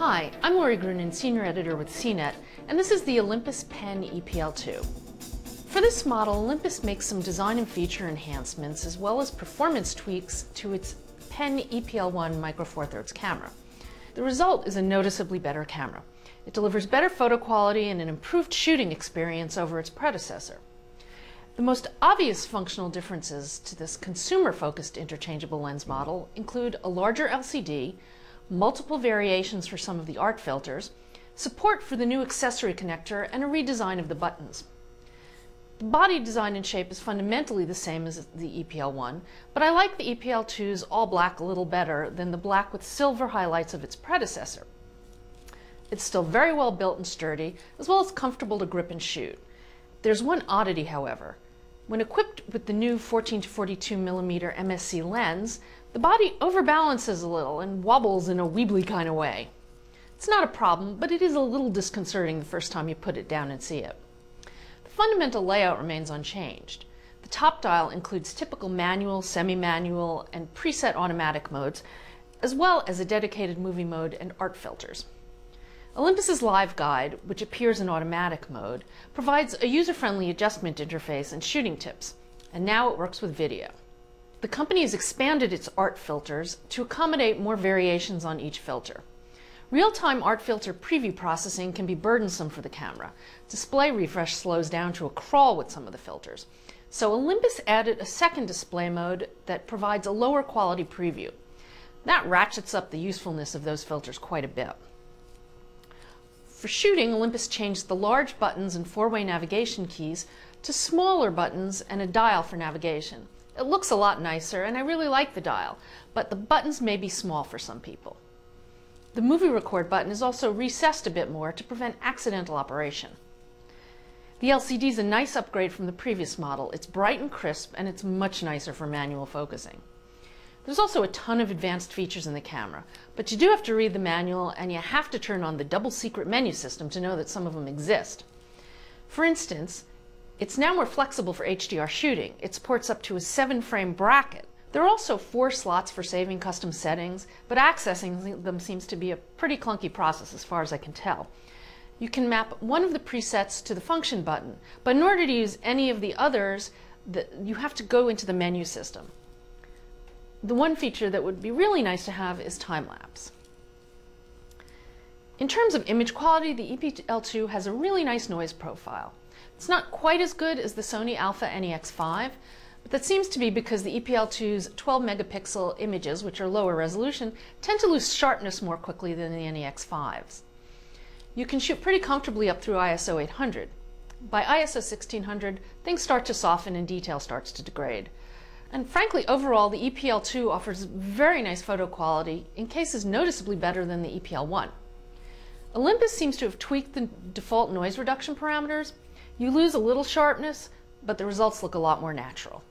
Hi, I'm Lori Grunin, Senior Editor with CNET, and this is the Olympus Pen E-PL2. For this model, Olympus makes some design and feature enhancements as well as performance tweaks to its Pen E-PL1 Micro Four Thirds camera. The result is a noticeably better camera. It delivers better photo quality and an improved shooting experience over its predecessor. The most obvious functional differences to this consumer-focused interchangeable lens model include a larger LCD, multiple variations for some of the art filters, support for the new accessory connector, and a redesign of the buttons. The body design and shape is fundamentally the same as the E-PL1, but I like the E-PL2's all black a little better than the black with silver highlights of its predecessor. It's still very well built and sturdy, as well as comfortable to grip and shoot. There's one oddity, however. When equipped with the new 14 to 42 mm MSC lens, the body overbalances a little and wobbles in a weebly kind of way. It's not a problem, but it is a little disconcerting the first time you put it down and see it. The fundamental layout remains unchanged. The top dial includes typical manual, semi-manual, and preset automatic modes, as well as a dedicated movie mode and art filters. Olympus's Live Guide, which appears in automatic mode, provides a user-friendly adjustment interface and shooting tips, and now it works with video. The company has expanded its art filters to accommodate more variations on each filter. Real-time art filter preview processing can be burdensome for the camera. Display refresh slows down to a crawl with some of the filters. So Olympus added a second display mode that provides a lower quality preview. That ratchets up the usefulness of those filters quite a bit. For shooting, Olympus changed the large buttons and four-way navigation keys to smaller buttons and a dial for navigation. It looks a lot nicer, and I really like the dial, but the buttons may be small for some people. The movie record button is also recessed a bit more to prevent accidental operation. The LCD is a nice upgrade from the previous model. It's bright and crisp, and it's much nicer for manual focusing. There's also a ton of advanced features in the camera, but you do have to read the manual, and you have to turn on the double secret menu system to know that some of them exist. For instance, it's now more flexible for HDR shooting. It supports up to a 7-frame bracket. There are also 4 slots for saving custom settings, but accessing them seems to be a pretty clunky process as far as I can tell. You can map one of the presets to the function button, but in order to use any of the others, you have to go into the menu system. The one feature that would be really nice to have is time-lapse. In terms of image quality, the E-PL2 has a really nice noise profile. It's not quite as good as the Sony Alpha NEX5, but that seems to be because the E-PL2's 12 megapixel images, which are lower resolution, tend to lose sharpness more quickly than the NEX5s. You can shoot pretty comfortably up through ISO 800. By ISO 1600, things start to soften and detail starts to degrade. And frankly, overall, the E-PL2 offers very nice photo quality, in cases noticeably better than the E-PL1. Olympus seems to have tweaked the default noise reduction parameters. You lose a little sharpness, but the results look a lot more natural.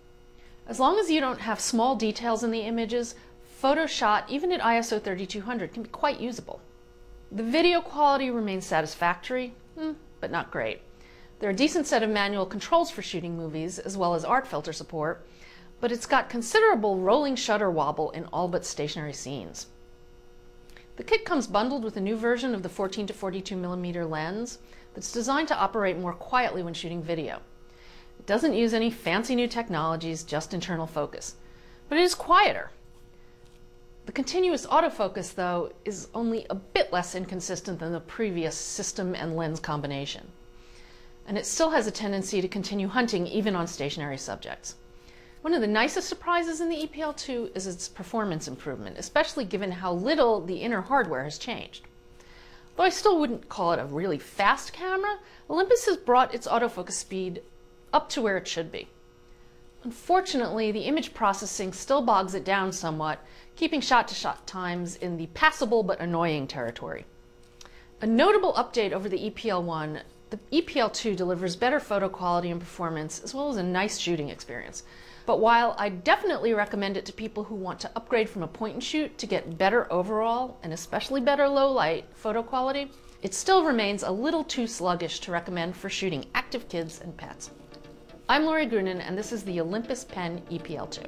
As long as you don't have small details in the images, photos shot even at ISO 3200 can be quite usable. The video quality remains satisfactory, but not great. There are a decent set of manual controls for shooting movies, as well as art filter support, but it's got considerable rolling shutter wobble in all but stationary scenes. The kit comes bundled with a new version of the 14 to 42 mm lens that's designed to operate more quietly when shooting video. It doesn't use any fancy new technologies, just internal focus, but it is quieter. The continuous autofocus, though, is only a bit less inconsistent than the previous system and lens combination. And it still has a tendency to continue hunting even on stationary subjects. One of the nicest surprises in the E-PL2 is its performance improvement, especially given how little the inner hardware has changed. Though I still wouldn't call it a really fast camera, Olympus has brought its autofocus speed up to where it should be. Unfortunately, the image processing still bogs it down somewhat, keeping shot-to-shot times in the passable but annoying territory. A notable update over the E-PL1, the E-PL2 delivers better photo quality and performance, as well as a nice shooting experience. But while I definitely recommend it to people who want to upgrade from a point-and-shoot to get better overall, and especially better low-light photo quality, it still remains a little too sluggish to recommend for shooting active kids and pets. I'm Lori Grunin, and this is the Olympus Pen E-PL2.